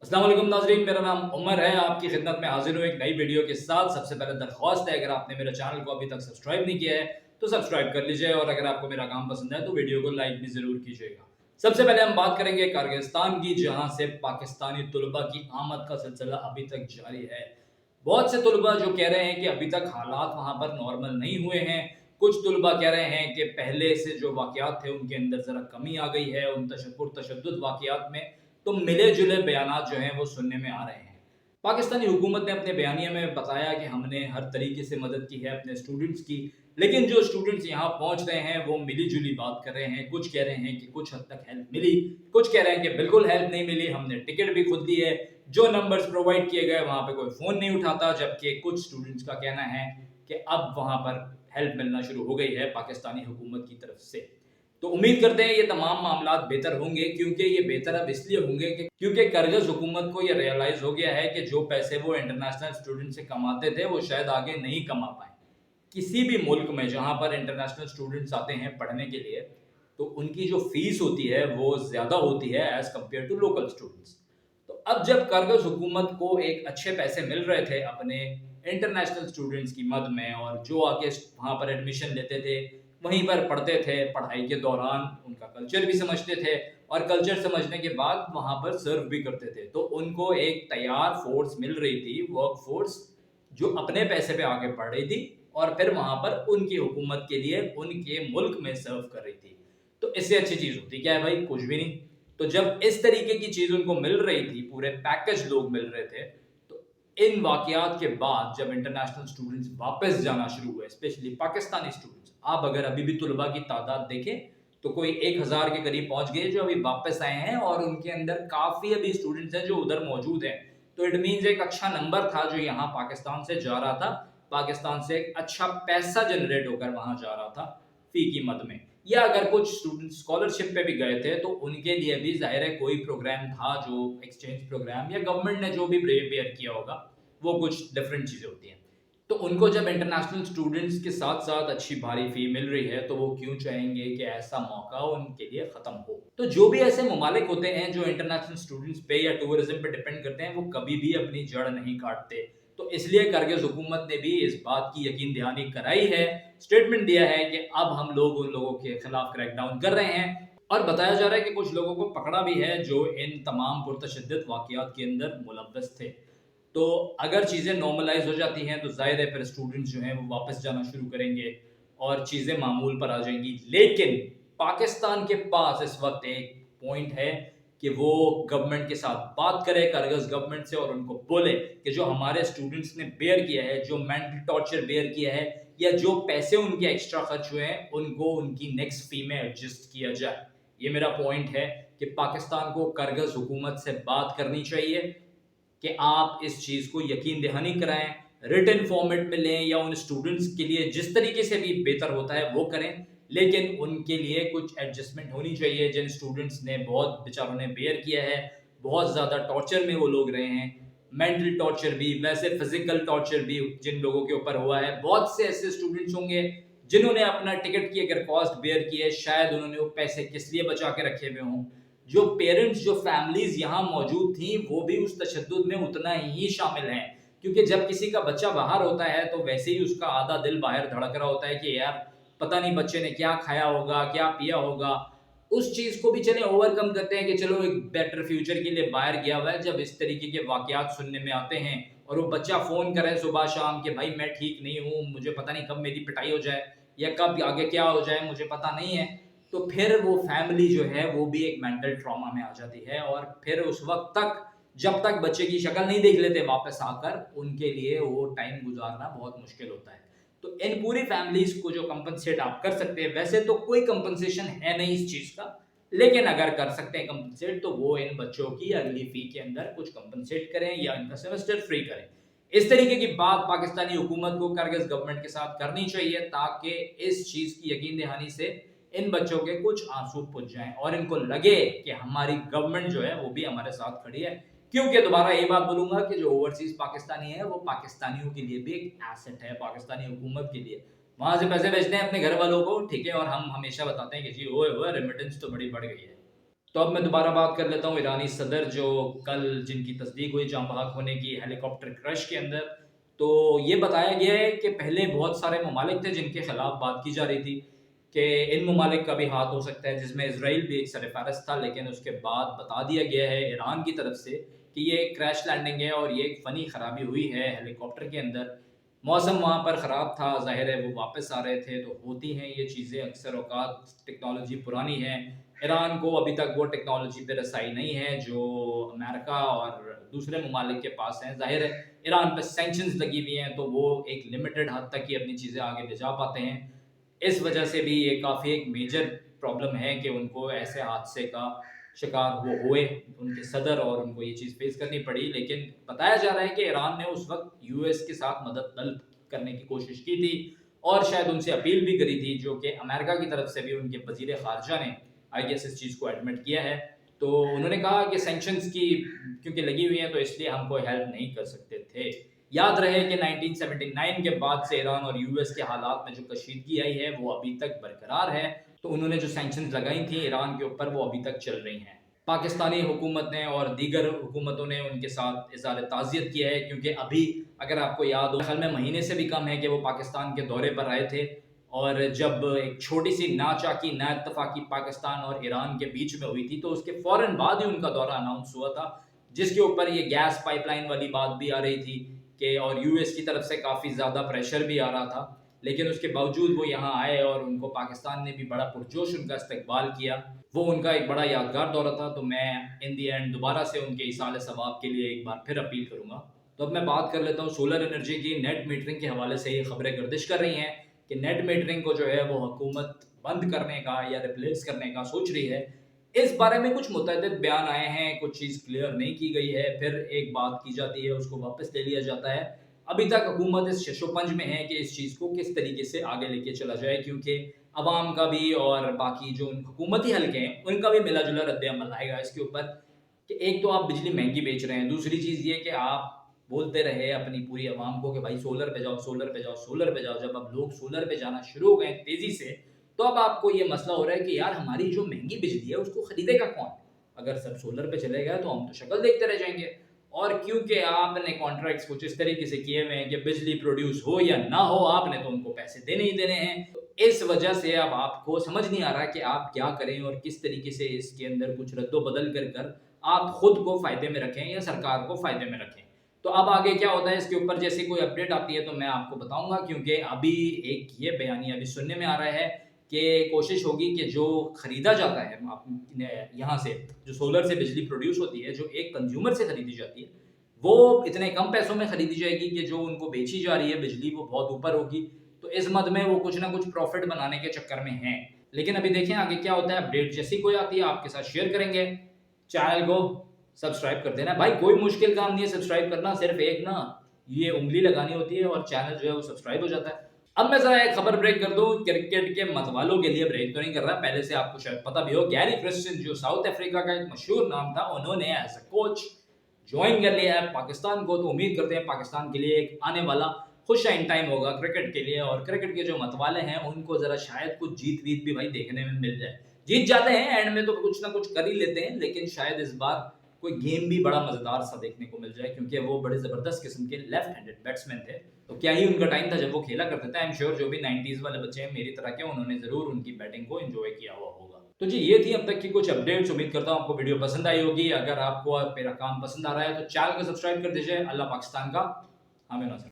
अस्सलाम वालेकुम नाज़रीन, मेरा नाम उमर है। आपकी खिदमत में हाजिर हूँ एक नई वीडियो के साथ। सबसे पहले दरख्वास्त है, अगर आपने मेरे चैनल को अभी तक सब्सक्राइब नहीं किया है तो सब्सक्राइब कर लीजिए, और अगर आपको मेरा काम पसंद है तो वीडियो को लाइक भी ज़रूर कीजिएगा। सबसे पहले हम बात करेंगे किर्गिस्तान की, जहाँ से पाकिस्तानी तुलबा की आमद का सिलसिला अभी तक जारी है। बहुत से तुलबा जो कह रहे हैं कि अभी तक हालात वहाँ पर नॉर्मल नहीं हुए हैं। कुछ तुलबा कह रहे हैं कि पहले से जो वाक़यात थे उनके अंदर ज़रा कमी आ गई है उन तशद्दुद वाक़यात में। तो मिले-जुले बयानात जो हैं वो सुनने में आ रहे हैं। पाकिस्तानी हुकूमत ने अपने बयानिया में बताया कि हमने हर तरीके से मदद की है अपने स्टूडेंट्स की, लेकिन जो स्टूडेंट्स यहाँ पहुँच रहे हैं वो मिली-जुली बात कर रहे हैं। कुछ कह रहे हैं कि कुछ हद तक हेल्प मिली, कुछ कह रहे हैं कि बिल्कुल हेल्प नहीं मिली, हमने टिकट भी खुद ली है, जो नंबर्स प्रोवाइड किए गए वहाँ पे कोई फ़ोन नहीं उठाता। जबकि कुछ स्टूडेंट्स का कहना है कि अब वहाँ पर हेल्प मिलना शुरू हो गई है पाकिस्तानी हुकूमत की तरफ से। तो उम्मीद करते हैं ये तमाम मामलात बेहतर होंगे, क्योंकि ये बेहतर अब इसलिए होंगे कि क्योंकि करगिज़ हुकूमत को ये रियलाइज़ हो गया है कि जो पैसे वो इंटरनेशनल स्टूडेंट से कमाते थे वो शायद आगे नहीं कमा पाए। किसी भी मुल्क में जहाँ पर इंटरनेशनल स्टूडेंट्स आते हैं पढ़ने के लिए, तो उनकी जो फीस होती है वो ज़्यादा होती है as compare to local students. तो अब जब करगिज़ हुकूमत को एक अच्छे पैसे मिल रहे थे अपने इंटरनेशनल स्टूडेंट्स की मद में, और जो आके वहाँ पर एडमिशन लेते थे, वहीं पर पढ़ते थे, पढ़ाई के दौरान उनका कल्चर भी समझते थे, और कल्चर समझने के बाद वहाँ पर सर्व भी करते थे। तो उनको एक तैयार फ़ोर्स मिल रही थी, वर्क फ़ोर्स, जो अपने पैसे पे आके पढ़ रही थी और फिर वहाँ पर उनकी हुकूमत के लिए उनके मुल्क में सर्व कर रही थी। तो इससे अच्छी चीज़ होती क्या है भाई? कुछ भी नहीं। तो जब इस तरीके की चीज़ उनको मिल रही थी, पूरे पैकेज लोग मिल रहे थे, तो इन वाक़यात के बाद जब इंटरनेशनल स्टूडेंट्स वापस जाना शुरू हुए, स्पेशली पाकिस्तानी स्टूडेंट्स, आप अगर अभी भी तुलबा की तादाद देखें, तो कोई 1000 के करीब पहुँच गए जो अभी वापस आए हैं, और उनके अंदर काफ़ी अभी स्टूडेंट्स हैं जो उधर मौजूद हैं। तो इट मीन्स एक अच्छा नंबर था जो यहाँ पाकिस्तान से जा रहा था, पाकिस्तान से एक अच्छा पैसा जनरेट होकर वहाँ जा रहा था, फ़ी की मद में। या अगर कुछ स्टूडेंट स्कॉलरशिप पे भी गए थे, तो उनके लिए भी ज़ाहिर है कोई प्रोग्राम था, जो एक्सचेंज प्रोग्राम या गवर्नमेंट ने जो भी बेयर किया होगा, वो कुछ डिफरेंट चीज़ें होती हैं। तो उनको जब इंटरनेशनल स्टूडेंट्स के साथ-साथ अच्छी भारी फ़ी मिल रही है, तो वो क्यों चाहेंगे कि ऐसा मौका उनके लिए ख़त्म हो। तो जो भी ऐसे ममालिक होते हैं जो इंटरनेशनल स्टूडेंट्स पे या टूरिज़्म पे डिपेंड करते हैं, वो कभी भी अपनी जड़ नहीं काटते। तो इसलिए करगिज़ हुकूमत ने भी इस बात की यकीन दहानी कराई है, स्टेटमेंट दिया है कि अब हम लोग उन लोगों के खिलाफ क्रैकडाउन कर रहे हैं, और बताया जा रहा है कि कुछ लोगों को पकड़ा भी है जो इन तमाम पुरतशद्दुद वाक़यात के अंदर मुलव्वस थे। तो अगर चीज़ें नॉर्मलाइज़ हो जाती हैं तो ज़ाहिर है फिर स्टूडेंट्स जो हैं वो वापस जाना शुरू करेंगे और चीज़ें मामूल पर आ जाएँगी। लेकिन पाकिस्तान के पास इस वक़्त एक पॉइंट है कि वो गवर्नमेंट के साथ बात करे, करगिज़ गवर्नमेंट से, और उनको बोले कि जो हमारे स्टूडेंट्स ने बेयर किया है, जो मेंटल टॉर्चर बेयर किया है, या जो पैसे उनके एक्स्ट्रा खर्च हुए हैं, उनको उनकी नेक्स्ट फ़ी में एडजस्ट किया जाए। ये मेरा पॉइंट है कि पाकिस्तान को करगिज़ हुकूमत से बात करनी चाहिए कि आप इस चीज़ को यकीन दहानी कराएँ, रिटन फॉर्मेट में लें, या उन स्टूडेंट्स के लिए जिस तरीके से भी बेहतर होता है वो करें। लेकिन उनके लिए कुछ एडजस्टमेंट होनी चाहिए। जिन स्टूडेंट्स ने बहुत बेचारों ने बेयर किया है, बहुत ज़्यादा टॉर्चर में वो लोग रहे हैं, मेंटल टॉर्चर भी, वैसे फिज़िकल टॉर्चर भी जिन लोगों के ऊपर हुआ है। बहुत से ऐसे स्टूडेंट्स होंगे जिन्होंने अपना टिकट की अगर कॉस्ट बेयर की है, शायद उन्होंने वो पैसे किस लिए बचा के रखे हुए हों। जो पेरेंट्स, जो फैमिलीज़ यहाँ मौजूद थीं, वो भी उस तशद्दुद में उतना ही शामिल हैं। क्योंकि जब किसी का बच्चा बाहर होता है, तो वैसे ही उसका आधा दिल बाहर धड़क रहा होता है कि यार, पता नहीं बच्चे ने क्या खाया होगा, क्या पिया होगा। उस चीज़ को भी चलें ओवरकम करते हैं कि चलो एक बेटर फ्यूचर के लिए बाहर गया हुआ है। जब इस तरीके के वाक़यात सुनने में आते हैं और वो बच्चा फ़ोन करे सुबह-शाम कि भाई मैं ठीक नहीं हूँ, मुझे पता नहीं कब मेरी पिटाई हो जाए, या कब आगे क्या हो जाए मुझे पता नहीं है। तो फिर वो फैमिली जो है वो भी एक मेंटल ट्रॉमा में आ जाती है, और फिर उस वक़्त तक, जब तक बच्चे की शक्ल नहीं देख लेते वापस आकर, उनके लिए वो टाइम गुज़ारना बहुत मुश्किल होता है। तो इन पूरी फैमिलीज़ को जो कंपनसेट आप कर सकते हैं, वैसे तो कोई कंपनसेशन है नहीं इस चीज़ का, लेकिन अगर कर सकते हैं कंपनसेट, तो वो इन बच्चों की अगली फ़ी के अंदर कुछ कंपनसेट करें या इनका सेमेस्टर फ्री करें। इस तरीके की बात पाकिस्तानी हुकूमत को करगिज़ गवर्नमेंट के साथ करनी चाहिए, ताकि इस चीज़ की यकीन दहानी से इन बच्चों के कुछ आंसू पुछ जाएँ और इनको लगे कि हमारी गवर्नमेंट जो है वो भी हमारे साथ खड़ी है। क्योंकि दोबारा यही बात बोलूँगा कि जो ओवरसीज़ पाकिस्तानी है, वो पाकिस्तानियों के लिए भी एक एसेट है, पाकिस्तानी हुकूमत के लिए। वहाँ से पैसे भेजते हैं अपने घर वालों को, ठीक है? और हम हमेशा बताते हैं कि जी ओए होए रेमिटेंस तो बड़ी बढ़ गई है। तो अब मैं दोबारा बात कर लेता हूँ ईरानी सदर जो कल जिनकी तस्दीक हुई जाँ बहक होने की हेलीकॉप्टर क्रैश के अंदर। तो ये बताया गया है कि पहले बहुत सारे ममालिक थे जिनके खिलाफ बात की जा रही थी कि इन ममालिक का भी हाथ हो सकता है, जिसमें इसराइल भी एक सरफहरिस्त था। लेकिन उसके बाद बता दिया गया है ईरान की तरफ से कि ये क्रैश लैंडिंग है और ये एक फ़नी ख़राबी हुई है हेलीकॉप्टर के अंदर। मौसम वहाँ पर ख़राब था, ज़ाहिर है वो वापस आ रहे थे, तो होती हैं ये चीज़ें अक्सर औक़ात। टेक्नोलॉजी पुरानी है, ईरान को अभी तक वो टेक्नोलॉजी पे रसाई नहीं है जो अमेरिका और दूसरे ममालिक के पास है। ज़ाहिर है ईरान पे सैंक्शंस लगी हुई हैं, तो वो एक लिमिटेड हद तक ही अपनी चीज़ें आगे ले जा पाते हैं। इस वजह से भी ये काफ़ी एक मेजर प्रॉब्लम है कि उनको ऐसे हादसे का शिकार वो हुए, उनके सदर, और उनको ये चीज़ फेस करनी पड़ी। लेकिन बताया जा रहा है कि ईरान ने उस वक्त यूएस के साथ मदद तलब करने की कोशिश की थी और शायद उनसे अपील भी करी थी, जो कि अमेरिका की तरफ से भी उनके वजीर खारजा ने आई गेस इस चीज़ को एडमिट किया है। तो उन्होंने कहा कि सैंक्शंस की क्योंकि लगी हुई हैं तो इसलिए हम कोई हेल्प नहीं कर सकते थे। याद रहे कि 1979 के बाद से ईरान और यूएस के हालात में जो कशीदगी आई है वो अभी तक बरकरार है। तो उन्होंने जो सैंक्शंस लगाई थी ईरान के ऊपर वो अभी तक चल रही हैं। पाकिस्तानी हुकूमत ने और दीगर हुकूमतों ने उनके साथ इज़हार ताज़ियत किया है, क्योंकि अभी अगर आपको याद हो, ख़ैर में महीने से भी कम है कि वो पाकिस्तान के दौरे पर आए थे। और जब एक छोटी-सी नाचाकी, नाइत्तफ़ाक़ी पाकिस्तान और ईरान के बीच में हुई थी, तो उसके फ़ौरन बाद ही उनका दौरा अनाउंस हुआ था, जिसके ऊपर ये गैस पाइपलाइन वाली बात भी आ रही थी कि और यूएस की तरफ से काफ़ी ज़्यादा प्रेशर भी आ रहा था। लेकिन उसके बावजूद वो यहाँ आए और उनको पाकिस्तान ने भी बड़ा पुरजोश उनका इस्तकबाल किया। वो उनका एक बड़ा यादगार दौरा था। तो मैं इन दी एंड दोबारा से उनके इसाले सवाब के लिए एक बार फिर अपील करूँगा। तो अब मैं बात कर लेता हूँ सोलर एनर्जी की। नेट मीटरिंग के हवाले से ये खबरें गर्दिश कर रही हैं कि नेट मीटरिंग को जो है वो हुकूमत बंद करने का या रिप्लेस करने का सोच रही है। इस बारे में कुछ मुतअद्दिद बयान आए हैं, कुछ चीज़ क्लियर नहीं की गई है, फिर एक बात की जाती है, उसको वापस ले लिया जाता है। अभी तक हुकूमत इस शशोपंज में है कि इस चीज़ को किस तरीके से आगे लेके चला जाए, क्योंकि अवाम का भी और बाकी जो हुकूमती हलके हैं, उनका भी मिला-जुला रद्द-ए-अमल आएगा इसके ऊपर कि एक तो आप बिजली महँगी बेच रहे हैं, दूसरी चीज़ ये कि आप बोलते रहे अपनी पूरी अवाम को कि भाई सोलर पे जाओ, सोलर पे जाओ, सोलर पे जाओ। जब अब लोग सोलर पे जाना शुरू हो गए तेज़ी से, तो अब आपको ये मसला हो रहा है कि यार हमारी जो महँगी बिजली है उसको खरीदेगा कौन? अगर सब सोलर पे चले गए तो हम तो शक्ल देखते रह जाएँगे। और क्योंकि आपने कॉन्ट्रैक्ट्स कुछ इस तरीके से किए हुए हैं कि बिजली प्रोड्यूस हो या ना हो, आपने तो उनको पैसे देने ही देने हैं। तो इस वजह से अब आपको समझ नहीं आ रहा कि आप क्या करें और किस तरीके से इसके अंदर कुछ रद्दो-बदल कर आप खुद को फ़ायदे में रखें या सरकार को फ़ायदे में रखें। तो अब आगे क्या होता है इसके ऊपर, जैसे कोई अपडेट आती है तो मैं आपको बताऊँगा, क्योंकि अभी एक ये बयानिया अभी सुनने में आ रहा है कि कोशिश होगी कि जो खरीदा जाता है अपने यहाँ से, जो सोलर से बिजली प्रोड्यूस होती है, जो एक कंज्यूमर से खरीदी जाती है, वो इतने कम पैसों में खरीदी जाएगी कि जो उनको बेची जा रही है बिजली वो बहुत ऊपर होगी। तो इस मद में वो कुछ ना कुछ प्रॉफिट बनाने के चक्कर में हैं। लेकिन अभी देखें आगे क्या होता है, अपडेट जैसी कोई आती है आपके साथ शेयर करेंगे। चैनल को सब्सक्राइब कर देना भाई, कोई मुश्किल काम नहीं है सब्सक्राइब करना, सिर्फ एक ना ये उंगली लगानी होती है और चैनल जो है वो सब्सक्राइब हो जाता है। अब मैं जरा एक खबर ब्रेक कर दूं, क्रिकेट के मतवालों के लिए ब्रेक तो नहीं कर रहा, पहले से आपको शायद पता भी हो, गैरी क्रिस्टियन जो साउथ अफ्रीका का एक मशहूर नाम था, उन्होंने एज अ कोच ज्वाइन कर लिया है पाकिस्तान को। तो उम्मीद करते हैं पाकिस्तान के लिए एक आने वाला खुशहाइन टाइम होगा क्रिकेट के लिए, और क्रिकेट के जो मतवाले हैं उनको जरा शायद कुछ जीत वीत भी भाई देखने में मिल जाए। जीत जाते हैं एंड में तो कुछ ना कुछ कर ही लेते हैं, लेकिन शायद इस बार कोई गेम भी बड़ा मजेदार सा देखने को मिल जाए, क्योंकि वो बड़े जबरदस्त किस्म के लेफ्ट हैंडेड बैट्समैन थे। तो क्या ही उनका टाइम था जब वो खेला करते थे। आई एम श्योर जो भी 90s वाले बच्चे हैं मेरी तरह के, उन्होंने जरूर उनकी बैटिंग को एंजॉय किया हुआ होगा। तो जी ये थी अब तक की कुछ अपडेट्स। उम्मीद करता हूँ आपको वीडियो पसंद आई होगी। अगर आपको मेरा काम पसंद आ रहा है तो चैनल को सब्सक्राइब कर दीजिए। अल्लाह पाकिस्तान का हमें ना